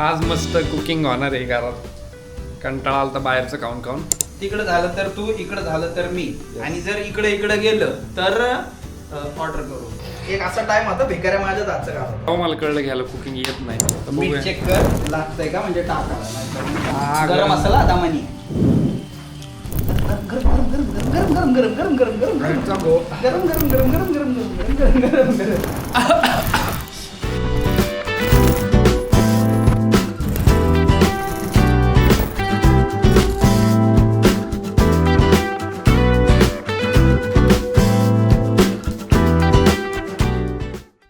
आज मस्त कुकिंग होणार आहे घरात. कंटाळा आला तर बाहेरचं खाऊन खाऊन. तिकडं झालं तर तू, इकडं झालं तर मी. आणि जर इकडे गेलं तर ऑर्डर करू. एक असा टाइम होता भिकाऱ्या माझ्या हातचं काम. हो मला कळलं घ्यायला कुकिंग येत नाही. तर मीठ बघूया. चेक कर लागतंय का म्हणजे टाका. हा, गरम मसाला दामानी. गरम गरम गरम गरम गरम गरम गरम गरम गरम गरम गरम गरम गरम गरम गरम गरम गरम.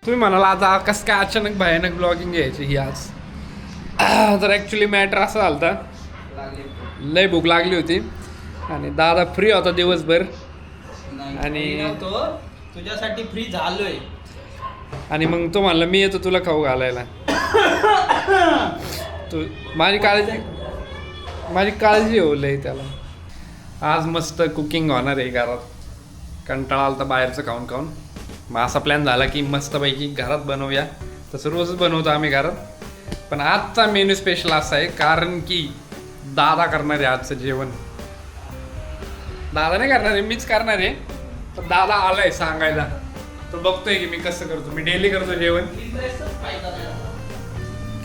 तुम्ही म्हणाला आता कसं काय अचानक भयानक ब्लॉगिंग घ्यायची ही आज. तर ॲक्च्युली मॅटर असं झालं होतं, लय भूक लागली होती आणि दादा फ्री होता दिवसभर आणि तुझ्यासाठी फ्री झालोय. आणि मग तो म्हणला मी येतो तुला खाऊ घालायला. तू माझी काळजी हो लय त्याला. आज मस्त कुकिंग होणार आहे घरात. कंटाळा आला तर बाहेरचं खाऊन खाऊन. मग असा प्लॅन झाला की मस्तपैकी घरात बनवूया. तसं रोजच बनवतो आम्ही घरात, पण आजचा मेन्यू स्पेशल असा आहे कारण की दादा करणार आहे आजचं जेवण. दादा नाही करणार आहे, मीच करणार आहे. तर दादा आलाय सांगायला, तो बघतोय की मी कसं करतो. मी डेली करतो जेवण.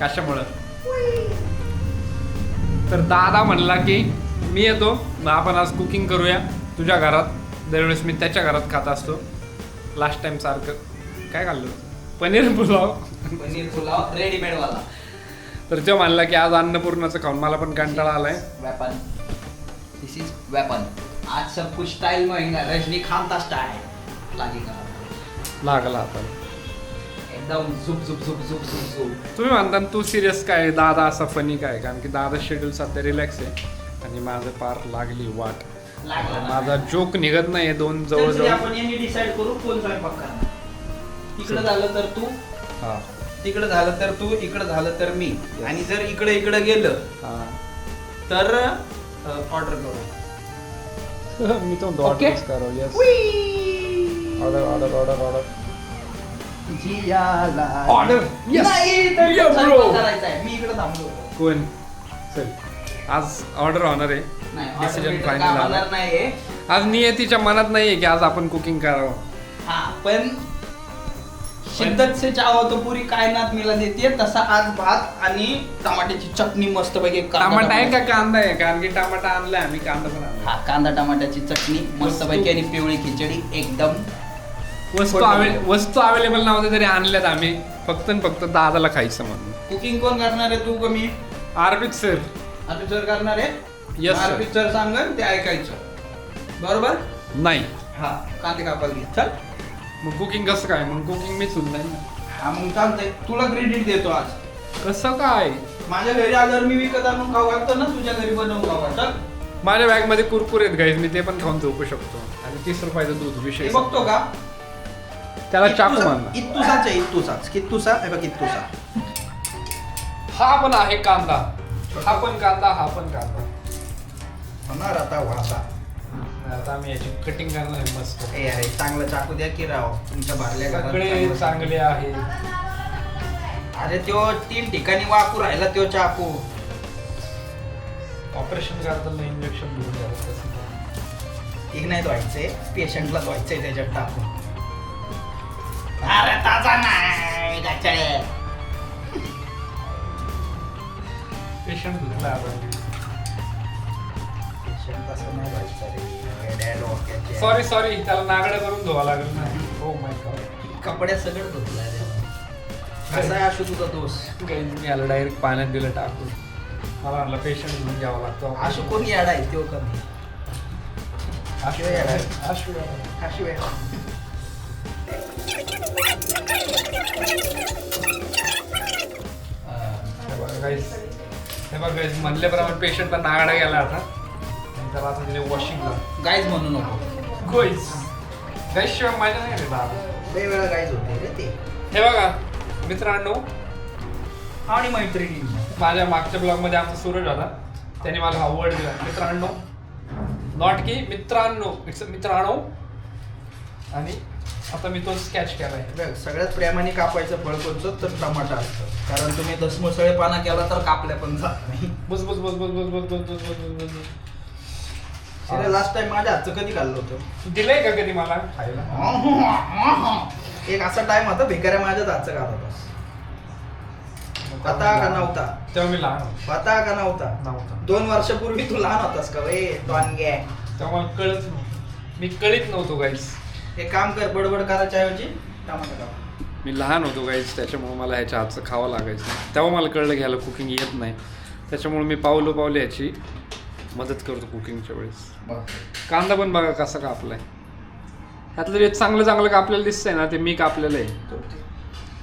कशामुळं तर दादा म्हणला की मी येतो, मग आपण आज कुकिंग करूया तुझ्या घरात. दरवेळेस मी त्याच्या घरात खात असतो. लास्ट टाइम सारखं काय खाल्लं, पनीर पुलाव रेडीमेड वाला. तर तो म्हणला की आज अन्नपूर्णाचं खाऊन मला पण कंटाळा आलाय. Weapon, this is weapon. आज सब कुछ स्टाइल महंगा, रजनीकांत स्टाइल लागला आता. एकदम झुप झुप झुप झुप झुप झुप. तुम्ही म्हणता तू सिरियस काय, दादा असा फनी काय, कारण की दादा शेड्यूल सध्या रिलॅक्स आहे आणि माझं पार लागली वाट. माझा जोक निघत नाही दोन जवळजवळ. आपण यांनी डिसाइड करू कोण स्वयंपाक करणार. तिकडे झालं तर तू, हा तिकडे झालं तर तू, इकडे झालं तर मी. आणि जर इकडे गेलं हा तर ऑर्डर करू. मी तो Okay. करो. Yes order Order. Yes. Yeah, bro. मी इकडे थांबलो. कोण चल आज ऑर्डर होणार आहे. नाही, Decision order final काय झालं. होणार नाहीये. आज नियतीच्या मनात नाहीये की आज आपण कुकिंग करावं. हा पण शिद्दत से चाहो तो पुरी कायनात मिला देते. तसा आज भात आणि टमाट्याची चटणी मस्त पैकी. टमाटा आहे का कांदा आहे, कारण की टमाटा आणलाय आम्ही, कांदा पण आणलाय. हा कांदा टमाट्याची चटणी मस्त पैकी आणि पिवळी खिचडी एकदम. वस्तू अवेलेबल नव्हते तरी आणल्यात आम्ही, फक्त आणि फक्त दादाला खायचं म्हणून. कुकिंग कोण करणार आहे, तू का मी? अर्पित सर. अर्पित सर करणार आहे. Yes, sir. अर्पित सर सांगन ते ऐकायचं, बरोबर? नाही हा कांदे कापायला घे चल. मग कुकिंग कसं काय, मग कुकिंग मीच होत नाही ना. हा मग चालतंय, तुला क्रेडिट देतो आज. कसं काय, माझ्या घरी आल्यावर मी विकत आणून खाऊ घालतो ना, तुझ्या घरी बनवून खाऊ घाल. चल माझ्या बॅग मध्ये कुरकुरे आहेत गाईज, मी ते पण खाऊन झोपू शकतो. आणि 30 रुपयाचं दूध विषय हे बघतो का, त्याला चाकू मारला. इत्तुसाच आहे, कित्तुसा हे बघ इत्तुसा. हा पण आहे कांदा, हा पण कांदा, हा पण कांदा. होणार आता वासा. आता आम्ही याची कटिंग करणार आहे मस्त. ए अरे चांगलं चाकू द्या की राव, तुमच्या भरल्या घरात सगळे चांगलं. चांगले आहे. अरे त्यो 3 ठिकाणी वाकू राहिला त्यो चाकू. ऑपरेशन करताना इंजेक्शन घेऊन द्यावं. एक नाही धुवायचंय, पेशंटला धुवायचंय त्याच्यात टाकून. अरे ताजा नाही गचळे. पेशंट धुतला आपण. पेशंट असं नाही धुवायचं रे, येड्या डोक्याचे. सॉरी त्याला नागडं करून धुवा लागेल ना. हो माय गॉड, कपड्या सगळं धुतलं रे. कसा आहे आशू तुझा दोष? मी याला डायरेक्ट पाण्यात दिलं टाकून. मला म्हणलं पेशंट घेऊन घ्यावा लागतो. आशू कोणी येडा आहे तो कमी. आशू येडा आहे. आशू आशू येडा. हे बघा गाईज, म्हणल्याप्रमाणे पेशंटला नागडा गेला आता. त्याला आता तिने वॉशिंगला. गाईज म्हणू नको. गाईज शिवाय माझ्या नाही रे दादा. लय वेळा गाईज होते रे ते. हे बघा मित्रांनो आणि मैत्रिणी, माझ्या मागच्या ब्लॉग मध्ये आमचा सूरज होता, त्याने मला हा वर्ड दिला मित्रांनो. नॉट की मित्रांनो, इट्स मित्रांनो. आणि आता मी तो स्केच केलाय. बघ, सगळ्यात प्रेमाने कापायचं फळ कोणतं तर टमाटा असतं. कारण तुम्ही दसमुसळेपणा केला तर कापल्या पण जात नाही. बस बस बस बस बस बस बस बस बस बस बस. लास्ट टाइम माझ्या हातचं कधी खाल्लं होतं? तू दिलंय का कधी मला खायला? एक असा टाइम होता भिकाऱ्या माझ्याच हातचं खात होतास. होता का नव्हता? तेव्हा मी लहान होतो. होता का नव्हता? नव्हता. 2 वर्षापूर्वी तू लहान होतास का रे टॉनगे? तेव्हा मला कळत नव्हतं. मी कळीत नव्हतो गाईस. एक काम कर, बडबड करायच्या ऐवजी टमाटा काप. मी लहान होतो गाईस, त्याच्यामुळे मला ह्याच्या हातचं खावं लागायचं. तेव्हा मला कळलं घ्यायला कुकिंग येत नाही. त्याच्यामुळे मी पावलं ह्याची मदत करतो कुकिंगच्या वेळेस. कांदा पण बघा कसा कापलाय. ह्यातलं जे चांगलं चांगलं कापलेलं दिसतंय ना ते मी कापलेलं आहे.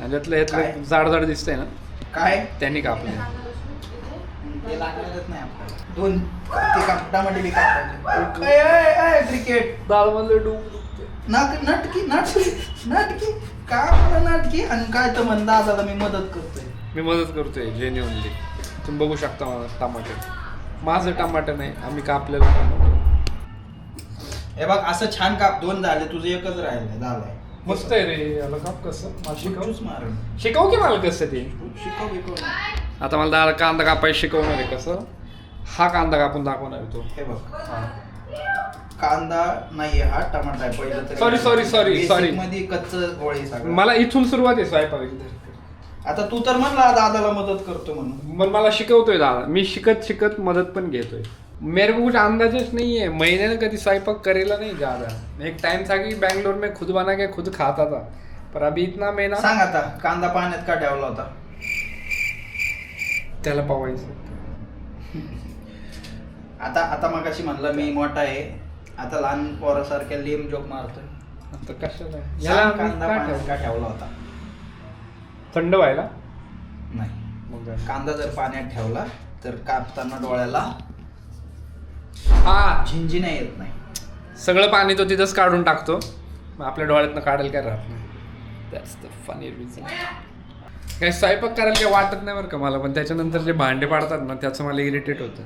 आणि त्यातलं ह्यातलं जाड दिसतंय ना काय त्यांनी कापलंय. ते लागणारच नाही आपल्याला. 2 ते टमाटे बी कापायचे. क्रिकेट दाल डूब नाटकी का मला नाटकी आणि काय तर म्हण दादाला मी मदत करतोय. जेन्युअनली तुम्ही बघू शकता मला टमाटर. माझं टमाटर नाही, आम्ही कापलेलं टमाटर. हे बघ असं छान काप. 2 झाले, तुझं एकच राहिलंय. झालंय मस्त आहे रे. याला काप कसं मला शिकवूच मारून शिकव की मला कसं ते. शिकव. आता मला दाल कांदा कापायला शिकवणार आहे कसं. हा कांदा कापून दाखवणार आहे तो. हे बघ, कांदा नाहीये हा, टमाटा आहे. पहिलं Sorry. Basic मध्ये कच्च गोळी सगळं. मला इथून सुरुवात आहे स्वयंपाकाची. आता तू तर म्हणला दादाला मदत करतो म्हणून. मग मला शिकवतोय दादा. मी शिकत मदत पण घेतोय. मेरे को कुछ अंदाजच नहीं है. मैंने ना कभी स्वयंपाक करेला नहीं ज्यादा. एक टाइम था कि बैंगलोर में खुद बना के खुद खाता था, पर अभी इतना मैं ना. सांग आता, कांदा पाण्यात का ठेवला होता? त्याला पावायचं. आता मगाशी म्हणलं मी मोठा आहे, आता लहान पोरासारख्या लेम जोक मारतोय. आता कशाला याला कांदा पाण्यात का ठेवला होता? थंड व्हायला. नाही, मग कांदा जर पाण्यात ठेवला तर कापताना डोळ्याला हा झिंझिण्या येत नाही. सगळं पाणी तो तिथंच काढून टाकतो. मग आपल्या डोळ्यातनं काढायला काय राहत नाही. That's the funny reason. काही स्वयंपाक करायला काही वाटत नाही बरं का मला, पण त्याच्यानंतर जे भांडे पाडतात ना त्याचं मला इरिटेट होतं.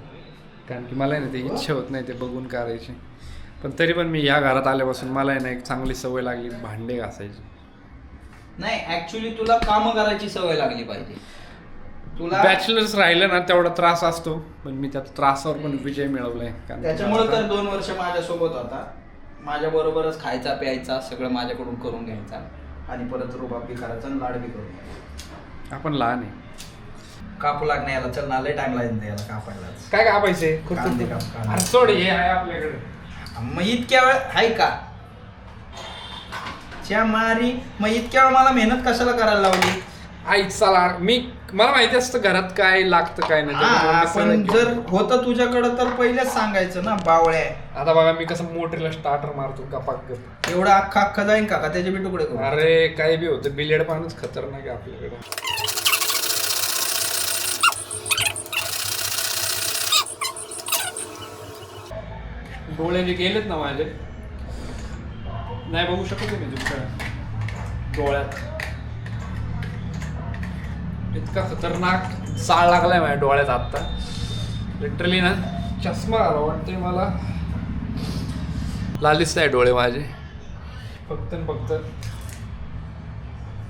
कारण की मला आहे ना ते इच्छा होत नाही ते बघून करायची. पण तरी पण मी या घरात आल्यापासून मला आहे ना एक चांगली सवय लागली भांडे घासायची. नाही, ऍक्च्युली तुला काम करायची सवय लागली पाहिजे. तुला बॅचलर्स राहिलं ना तेवढा त्रास असतो, पण मी त्या त्रासावर पण विजय मिळवलाय. त्याच्यामुळे तर 2 वर्ष माझ्यासोबत होता. माझ्या बरोबरच खायचा प्यायचा सगळं माझ्याकडून करून घ्यायचा आणि परत रुबाबी करायचा आणि लाडबी करून घ्यायचा. आपण लहान आहे. कापू लागणे याला, चल ना लय टाइम लागेल याला कापायला. काय कापायचे कांदे काप, कांदे. अरे सोड, हे आहे आपल्याकडे. मग इतक्या वेळ आहे का च्या मारी? मग इतक्या वेळ मला मेहनत कशाला करायला लावली? आईचा लाड. मला माहिती असतं घरात काय लागतं काय नाही. पण जर होतं तुझ्याकडं तर पहिलेच सांगायचं ना बावळ्या. आता बघा मी कसं मोटरीला स्टार्टर मारतो गपाक गप. एवढा अख्खा जाईन का त्याचे बी तुकडे करू? अरे काही बी होतं. बिलेड पानच खतरनाक आहे आपल्याकडे. डोळे जे गेलेत ना माझे, नाही बघू शकत मी तुमच्या डोळ्यात. इतका खतरनाक साळ लागलाय माझ्या डोळ्यात आता. लिटरली ना चष्मा आला वाटतंय मला. लालीच नाही डोळे माझे. फक्त आणि फक्त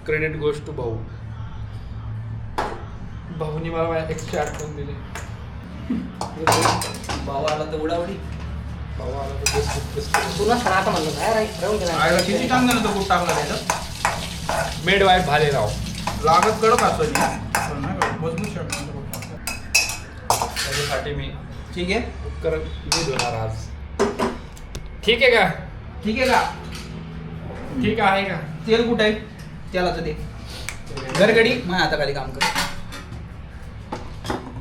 क्रेडिट गोष्ट टू भाऊ. भाऊनी मला माझ्या एक्सची आठवण दिली. भाऊ आला तर उडावडी. भाऊ आला तर बेस्ट. तुला आता म्हणलं काय किती टाइम झालं तो कुठं टाकला त्याच्यात? Made wife Bhalerao. लागत कडक असतो मजबूत शर्ट. त्याच्यासाठी मी ठीक आहे, उपकरण मी धुणार आज. ठीक आहे का? ठीक आहे का? ठीक आहे का? तेल कुठे आहे? तेलाचं ते घरगडी माझ्या हाताखाली काम कर.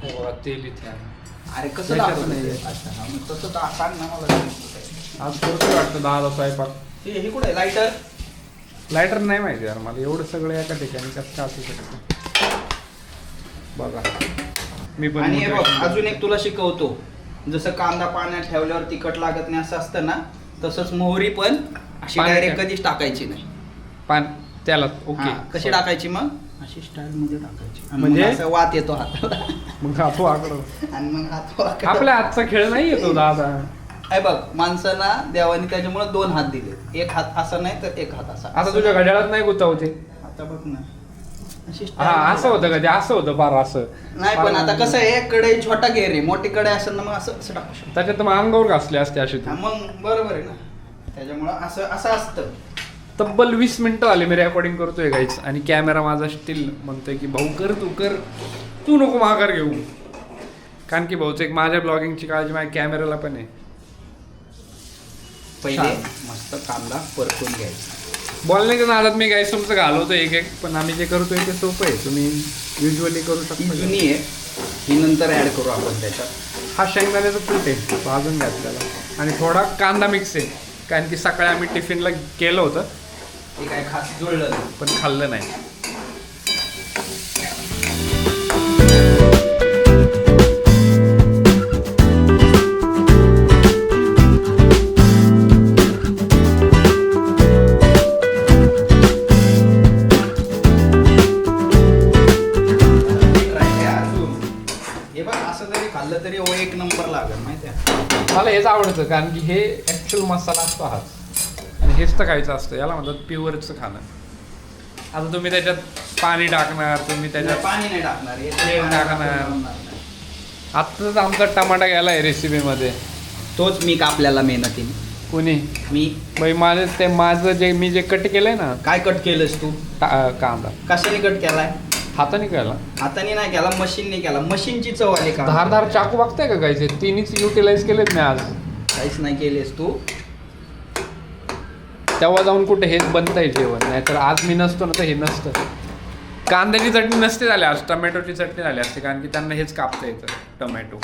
हो, तेल इथे आहे. अरे कसं नाही, दाखवत नाही. अच्छा, मग तसं तर सांग ना मला. आज करतो वाटतं 10 स्वयंपाक. हे कुठे लायटर? लायटर नाही माहिती यार मला. एवढं सगळं एका ठिकाणी कसं काय असू शकतं. बघा मी पण आणि हे बघ अजून एक तुला शिकवतो. जसं कांदा पाण्यात ठेवल्यावर तिखट लागत नाही असं असतं ना, तसंच मोहरी पण अशी पाण्यात डायरेक्ट कधीच टाकायची नाही. पान त्याला ओके. हा, कशी टाकायची मग? अशी स्टाईल मध्ये टाकायची. आणि म्हणजे? मग असं वात येतो हाताला मग हातो आकडं. आणि मग हात आपल्या हातचा खेळ नाही येतो दादा. आहे बघ, माणसाला देवाने त्याच्यामुळे 2 हात दिले, एक हात असा नाही तर एक हात असा. आता तुझ्या घड्याळात नाही गुतावते. आता बघ ना अशी style हा असं होतं का ते, असं होतं फार असं. नाही पण आता कसं आहे, कडे छोटा घेर आहे, मोठी कडे असेल ना मग असं असं टाकू शकतो. त्याच्यात मग अंगावर घासले असते अशी हा, तू. मग बरोबर आहे ना, त्याच्यामुळं असं असं असतं. तब्बल 20 मिनिटं आले मी रेकॉर्डिंग करतोय गाईच, आणि कॅमेरा माझा स्टील म्हणतोय की भाऊ कर, तू कर, तू नको माघार घेऊ. कारण की बहुतेक माझ्या ब्लॉगिंगची काळजी माझ्या कॅमेराला पण आहे. पहिले छान. मस्त कांदा परतून घ्यायचा. बोलण्याच्या नादात मी गाईस तुमचं घालवतो एक एक, पण आम्ही जे करतोय ते सोपं आहे, तुम्ही युजली करू ही शकता. जुनी आहे, ही नंतर ऍड करू आपण त्याच्यात. हा शेंगदाण्याचं पीठ आहे, भाजून घ्या त्याला, आणि थोडा कांदा मिक्स आहे, कारण की सकाळी आम्ही टिफिनला केलं होतं हे काय खास जुळलं नाही. पण खाल्लं नाही. मीठ राहिले अजून. हे बघ, असं जरी खाल्लं तरी एक नंबर लागेल माहिती आहे. मला हेच आवडतं, कारण की हे ॲक्च्युअल मसाला असतो हाच, आणि हेच तर खायचं असतं, याला म्हणतात प्युअरचं खाणं. आता तुम्ही त्याच्यात पाणी टाकणार, तुम्ही त्याच्यात पाणी नाही टाकणार, हे तेल टाकणार. आत्ताच आमचा टमाटा गेला आहे रेसिपीमध्ये. तोच मी कापल्याला मेहनतीने. कुणी मी बाई माझं जे मी जे कट केलंय ना काय कट केलंस तू? कांदा, कशाने कट केलाय? हाताने केला. हाताने नाही केला, मशीनने केला. मशीनची चव आली का? धारधार चाकू बघताय का गायचे? तिन्हीच युटिलाइज केलेत मी आज. काहीच नाही केलेस तू. तेव्हा जाऊन कुठे हेच बनताय जेवण, नाहीतर आज मी नसतो ना तर हे नसतं. कांद्याची चटणी नसते झाली आज, टमॅटोची चटणी झाली असते, कारण की त्यांना हेच कापता येतं, टमॅटो.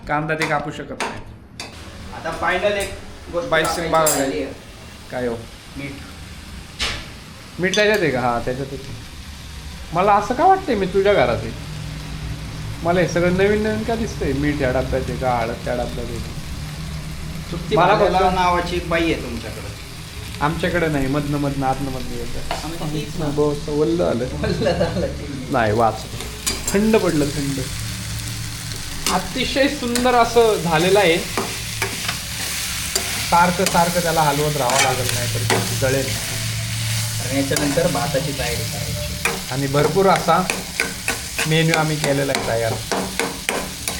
कांदा ते कापू शकत नाही. आता फायनल एक गोष्ट बाईसिंग टाकायची बागा झाली आहे. काय हो, मीठ. मीठ त्याच्यात आहे का? हा त्याच्यातच आहे. मला असं का वाटतंय मी तुझ्या घरात आहे? मला हे सगळं नवीन नवीन का दिसतंय? मीठ या डब्यात आहे का, हळद त्या डब्यात आहे का? सुट्टी मला भाज्याला फक्त- नावाची एक बाई आहे तुमच्याकडे. आमच्याकडे नाही, मधनं आतनं येतं. आम्ही तीच ना. बहुत वल्ल आलं. बोललं झालं की. नाही वाच, थंड पडलं, थंड. अतिशय सुंदर असं झालेलं आहे. सारखं सारखं त्याला हलवत राहावं लागत नाही तर ते जळेल. आणि याच्यानंतर भाताची तयारी करायची. आणि भरपूर असा मेन्यू आम्ही केलेला आहे तयार.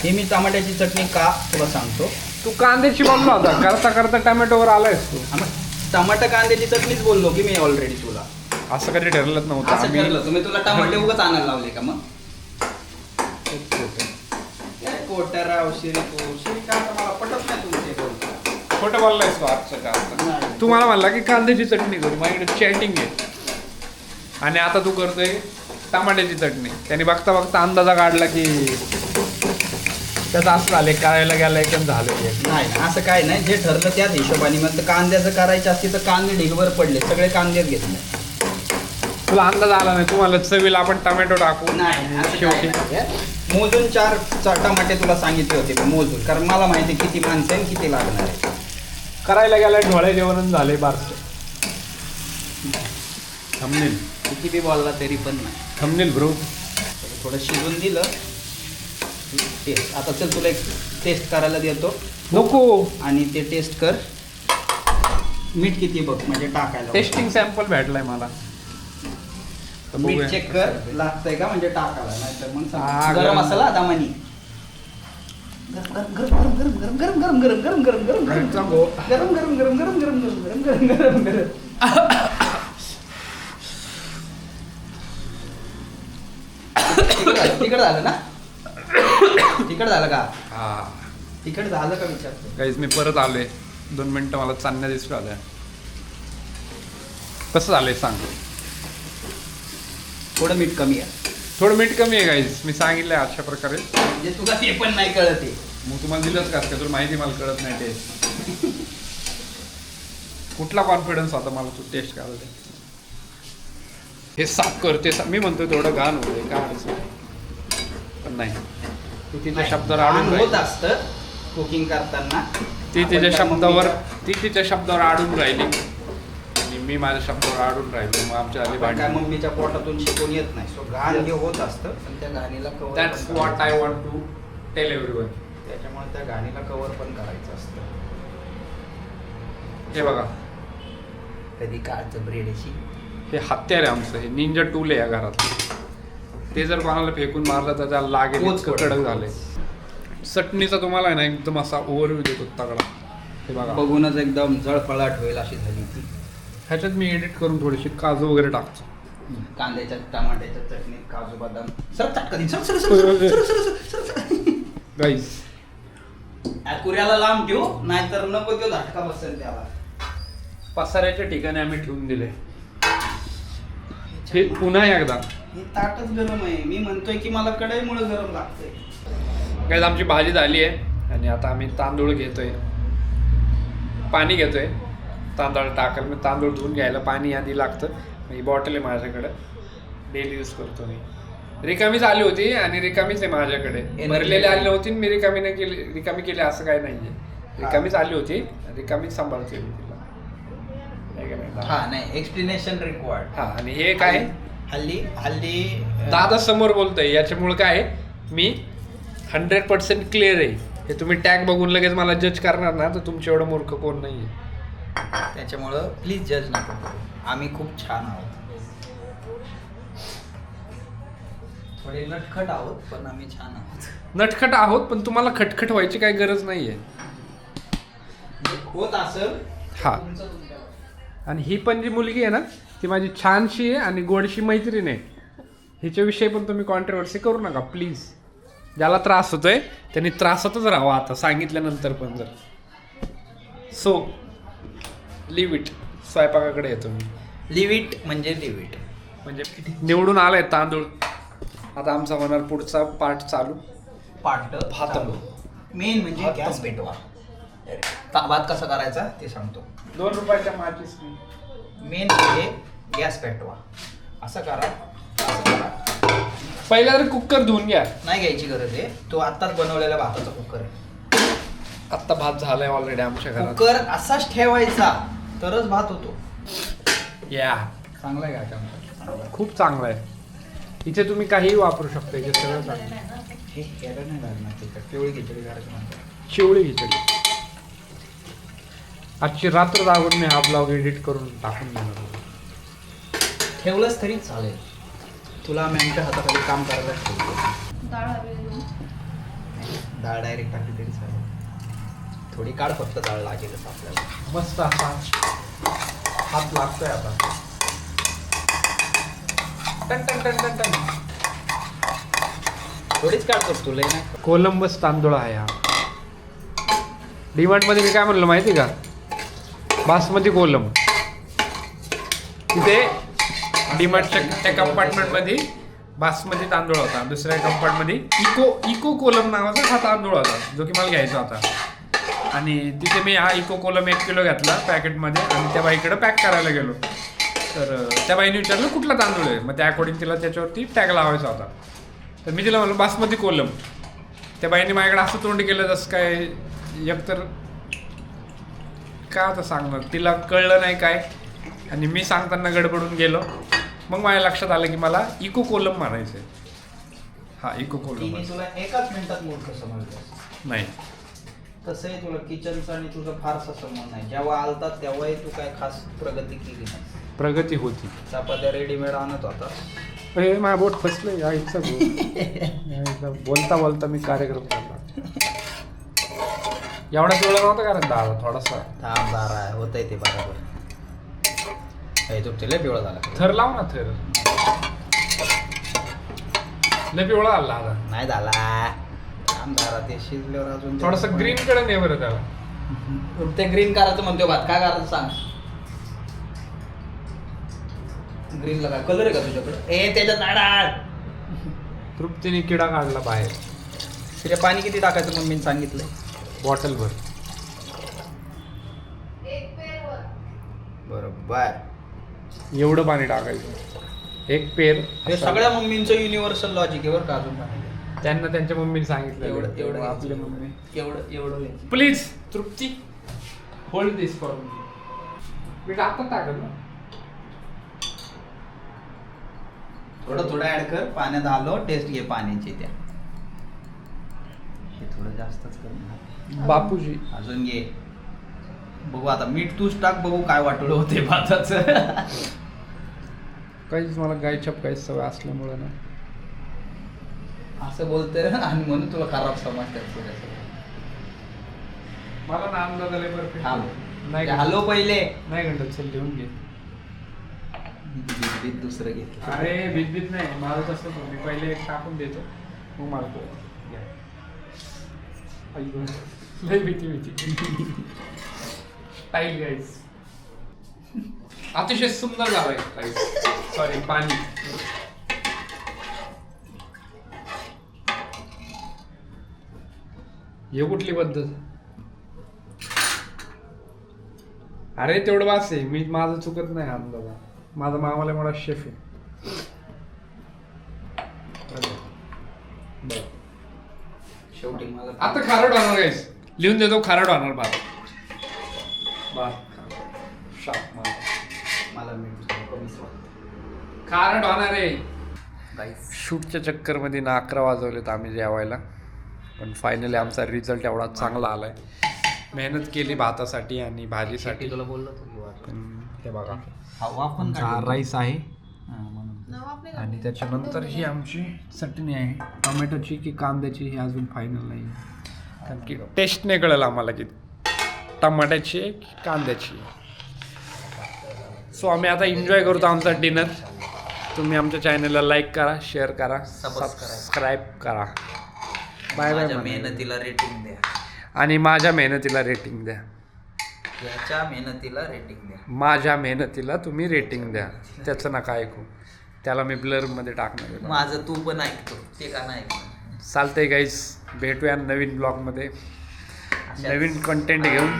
हे मी टमाट्याची चटणी का तुला सांगतो. तू कांद्याची बनला होता, करता करता टमॅटोवर आलायस तू. टमाटा कांद्याची चटणीच बोललो की मी ऑलरेडी तुला. असं कधी ठरलंच नव्हतं. असं आम्ही- ठरलं तुम्ही, तुला टमाटे उगाच आणायला लावले का मग? काय कोटाराव शिरी का आता मला पटत नाही तुमचे बोलतो. खोटं बोललायस तू आजचं का आता? नाही. तू मला म्हणला की कांद्याची चटणी करू, माझ्याकडे चॅटिंग आहे, आणि आता तू करतोय टमाट्याची चटणी. त्याने बघता बघता अंदाजा काढला की त्याचं असं झालं, करायला गेलं एकदम झालं ते. नाही असं काय नाही, जे ठरलं त्याच हिशोबाने. मग तर कांद्याचं करायचं असते तर कांदे ढिगभर पडले, सगळे कांदेच घेतले. तुला अंदाज आला नाही, तुम्हाला चवीला आपण टमॅटो टाकू. नाही असं काय शेवटी नाही. मोजून 4 टमाटे तुला सांगितले होते मी मोजून, कारण मला माहिती किती माणसं आहे किती लागणार आहे. करायला गेला ढोळे जेवण झाले बारसं. थंबनेल किती बी बोलला तरी पण नाही. Thumbnail bro. थोडं शिजून दिलं टेस्ट. आता चल तुला एक टेस्ट करायला देतो नको, आणि ते टेस्ट कर. मीठ किती बघ म्हणजे टाकायला. टेस्टिंग सॅम्पल भेटलाय मला. तर मीठ बघूया. चेक कर, लागतंय का म्हणजे टाकायला, नाहीतर मग हा, सांग. गरम गरम. मसाला दामानी. गरम गरम गरम गरम गरम गरम गरम गरम गरम गरम गरम घरचा गो. गरम गरम गरम गरम गरम गरम गरम गरम गरम गरम. तिखट झालं ना? तिखट झालं का? हा तिखट झालं का विचारतो. गाईज मी परत आलोय, 2 मिनिटं मला चांगल्या दिसू आल्या. कसं झालंय सांग. थोडं मीठ कमी आहे थोडं मीठ कमी आहे गाईज, मी सांगितलंय अशा प्रकारे. म्हणजे तुला ते पण नाही कळत आहे. मग तुम्हाला दिलंच का? तुला माहिती मला कळत नाही टेस्ट. कुठला कॉन्फिडन्स होता मला तू टेस्ट करायला दे. हे साफ करते, मी म्हणतो थोडं घाण होते का, पण नाही. तू तिच्या शब्दावर घाण आडून होत राहिली. असतं कुकिंग करताना. ती तिच्या आपण शब्दावर काय ती तिच्या शब्दावर आडून राहिली आणि मी माझ्या शब्दावर आडून राहिलो. मग आमच्या आली आपण काय भांडण. मम्मीच्या पोटातून शिकून येत नाही. सो घाण हे होत असतं, पण त्या घाणीला cover दॅट्स करता what I want to tell everyone. त्याच्यामुळे त्या घाणीला कव्हर पण करायचं असतं. हे बघा, कधी काढतं ब्रेड अशी. हे हत्यार आहे आमचं, हे निंजा टूल आहे या घरात. ते जर कोणाला फेकून मारलं तर त्याला लागेल, पोच इतकं कडक झालंय. चटणीचा तुम्हाला आहे ना एकदम असा ओव्हरव्ह्यू देतो तगडा. हे बघा, बघूनच एकदम जळफळाट होईल अशी झाली ती. ह्याच्यात मी एडिट करून थोडीशी काजू वगैरे टाकतो. कांद्याच्या टमाट्याच्या चटणीत काजू बदाम सर चटकन sir sir sir sir sir sir sir. Guys, कुऱ्याला लांब ठेवू, नाहीतर नको तो झटका बसेल त्याला. पसाऱ्याच्या ठिकाणी आम्ही ठेवून दिले. हे पुन्हा एकदा हे ताटच गरम आहे. मी म्हणतोय की मला कढईमुळे गरम लागतंय. गाईज, आमची भाजी झाली आहे आणि आता आम्ही तांदूळ घेतोय, पाणी घेतोय. तांदूळ टाकायला मी तांदूळ धुवून घ्यायला पाणी आधी लागतं. ही बॉटल आहे माझ्याकडे, डेली यूज करतो मी. रिकामीच आली होती आणि रिकामीच आहे माझ्याकडे. भरलेली आली नव्हती, मी रिकामी नाही केली, रिकामी केली असं काय नाहीये. रिकामीच आली होती, रिकामीच सांभाळते मी तिला. हा नाही, एक्सप्लेनेशन रिक्वायर्ड. हा, आणि हे काय हल्ली हल्ली दादा समोर बोलतोय, याच्यामुळे काय मी 100% क्लिअर आहे. हे तुम्ही टॅग बघून लगेच मला जज करणार ना, तर तुमच्या एवढं मूर्ख कोण नाहीये. त्याच्यामुळं प्लीज जज नका करू. आम्ही खूप छान आहोत, थोडे नटखट आहोत, पण आम्ही छान आहोत. नटखट आहोत, पण तुम्हाला खटखट व्हायची काही गरज नाहीये. होत असेल हा, आणि ही पण जी मुलगी आहे ना, ती माझी छानशी आहे आणि गोडशी मैत्रीण आहे. हिच्याविषयी पण तुम्ही कॉन्ट्रोवर्सी करू नका प्लीज. ज्याला त्रास होतोय त्यांनी त्रासातच राहावं आता सांगितल्यानंतर पण. जर सो लिव्ह इट. स्वयंपाकाकडे येतो मी. लिव्ह इट म्हणजे लिव्ह इट. म्हणजे निवडून आलाय तांदूळ. आता आमचा होणार पुढचा पार्ट चालू. पाट भात. मेन म्हणजे भात. गॅस पेटवा. भात कसा करायचा ते सांगतो. 2 रुपयाच्या माचीस. मेन म्हणजे गॅस पेटवा. असं करा, असं करा. पहिला तर कुकर धुवून घ्या. नाही घ्यायची गरज आहे, तो आत्ताच बनवलेला भाताचा कुकर आहे. आत्ता भात झालाय ऑलरेडी आमच्या घरात. कुकर असाच ठेवायचा तरच भात होतो. या, चांगला आहे का आमचा? खूप चांगला आहे. इथे तुम्ही काहीही वापरू शकता. इथे सगळं चांगलं आहे. हे केलं नाही लागणार तिकडे. पिवळी खिचडी करायची म्हणतात. शिवळी खिचडी. आजची रात्र जागून मी हा ब्लॉग एडिट करून टाकून देणार. ठेवलंच तरी चालेल. तुला आम्ही आमच्या हाताखाली काम करायला ठेवतो. डाळ डायरेक्ट टाकली तरी चालेल. थोडी काढ फक्त, डाळ लागेलच आपल्याला. मस्त असा हात लागतोय आता. टन टन टन टन टन. थोडीच काढतो तुला नाही. कोलंबस तांदूळ आहे हा. डीमार्ट मध्ये मी काय म्हणलं माहिती का, बासमती कोलम. तिथे डीमार्टच्या त्या कंपार्टमेंटमध्ये बासमती तांदूळ होता. दुसऱ्या कंपार्टमध्ये इको कोलम नावाचा हा तांदूळ होता, जो की मला घ्यायचा होता. आणि तिथे मी हा इको कोलम 1 किलो घेतला पॅकेटमध्ये आणि त्या बाईकडे पॅक करायला गेलो. तर त्या बाईने विचारलं कुठला तांदूळ आहे. मग त्या अकॉर्डिंग तिला त्याच्यावरती टॅग लावायचा होता. तर मी तिला म्हणलं बासमती कोलम. त्या बाईने माझ्याकडे असं तोंड केलं जसं काय एकतर काय आता सांगणार, तिला कळलं नाही काय. आणि मी सांगताना गडबडून गेलो. मग माझ्या लक्षात आलं की मला इको कोलम म्हणायचं आहे. हा, इको कोलम. तिने तुला एकाच मिनिटात मूर्ख समजलं नाही. तसंही तुला किचनचा आणि तुझा फारसा संबंध नाही. जेव्हा आलतात तेव्हाही तू काय खास प्रगती केली नाही. प्रगती होती. चपात्या रेडीमेड आणत होता. हे माझ्या बोट फसलं या इथं. बोलता बोलता मी कार्यक्रम करला. एवढा तेवढा नव्हता कारण दादा थोडासा थांब दारा होतंय ते बरोबर. हे तुमचे लय पिवळा झाला. थर लाव ना. थर लय पिवळा आला आता. नाही झाला. थांब दारा ते शिजल्यावर अजून थोडासा ग्रीन कडे नाही बरं त्याला. ते ग्रीन करायचं म्हणतो भात. काय करायचं सांग. ग्रीनला काय कलर आहे का तुझ्याकडे? ए त्याच्यात डाळ. तृप्तीने किडा काढला बाहेर. तिथे पाणी किती टाकायचं मम्मीने सांगितलंय? बॉटल भर. बरोबर. एवढं पाणी टाकायचं. 1 पेर. हे सगळ्या मम्मींचं युनिव्हर्सल लॉजिक आहे बरं का. अजून त्यांना त्यांच्या मम्मीने सांगितलं एवढं एवढं आपल्या मम्मी. एवढं please Trupti hold this for me टाकत टाकत ना. थोडं ऍड कर. पाण्यात आलो टेस्ट घे पाण्याची. त्या हे थोडं जास्तच कर. बापूजी अजून घे. बघू आता मीठ तूच टाक, बघू काय वाटलं होते भाताचं. काहीच मला गाय छपकायची सवय असल्यामुळे ना असं बोलतोय आणि म्हणून तुला खराब समजतात. मला ना अंदाज आले परफेक्ट नाही हॅलो पहिले नाही घंटा चल लिहून घे. बीत दुसरं घे. अरे भीत नाही माझं तसंच होतं. मी पहिले एक टाकून देतो मग मारतो. लय भीती टाईल गाईस. अतिशय सुंदर झालाय टाईल. सॉरी पाणी. हे कुठली पद्धत? अरे तेवढं वाच आहे. मी माझं चुकत नाही अंदाजा. माझा मामाला मला शेफ आहे. शेवटी मला आता खारट होणार गाईस. लिहून देतो खारट होणार भात. शाप मला मीठ थोडं कमीच वाटतं. खारट होणार आहे. गाईस शूटच्या चक्करमध्ये ना 11 वाजवलेत आम्ही जेवायला. पण फायनली आमचा रिझल्ट एवढा चांगला आलाय. मेहनत केली भातासाठी आणि भाजीसाठी. तुला बोललो होतो पण हे बघा हवा पण राईस आहे म्हणून. आणि त्याच्यानंतर ही आमची चटणी आहे टोमॅटोची की कांद्याची ही अजून फायनल नाही. कारण की टेस्ट नाही कळलं आम्हाला की टमाट्याची आहे की कांद्याची. सो आम्ही आता एन्जॉय करतो आमचा डिनर. तुम्ही आमच्या चॅनलला लाईक करा, शेअर करा, सबस्क्राईब करा. Bye bye. माझ्या मेहनतीला रेटिंग द्या. आणि माझ्या मेहनतीला रेटिंग द्या. याच्या मेहनतीला रेटिंग द्या. माझ्या मेहनतीला तुम्ही रेटिंग द्या. त्याचं नका ऐकू. त्याला मी ब्लरमध्ये टाकणार आहे. माझं तू पण ऐकतो ते का नाही ऐकतो. चालतंय गाईस. भेटूया नवीन ब्लॉगमध्ये नवीन कंटेंट घेऊन.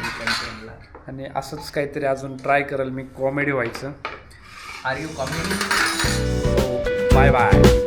आणि असंच काहीतरी अजून ट्राय करेल मी. कॉमेडी व्हायचं. Are you comedy? Bye bye.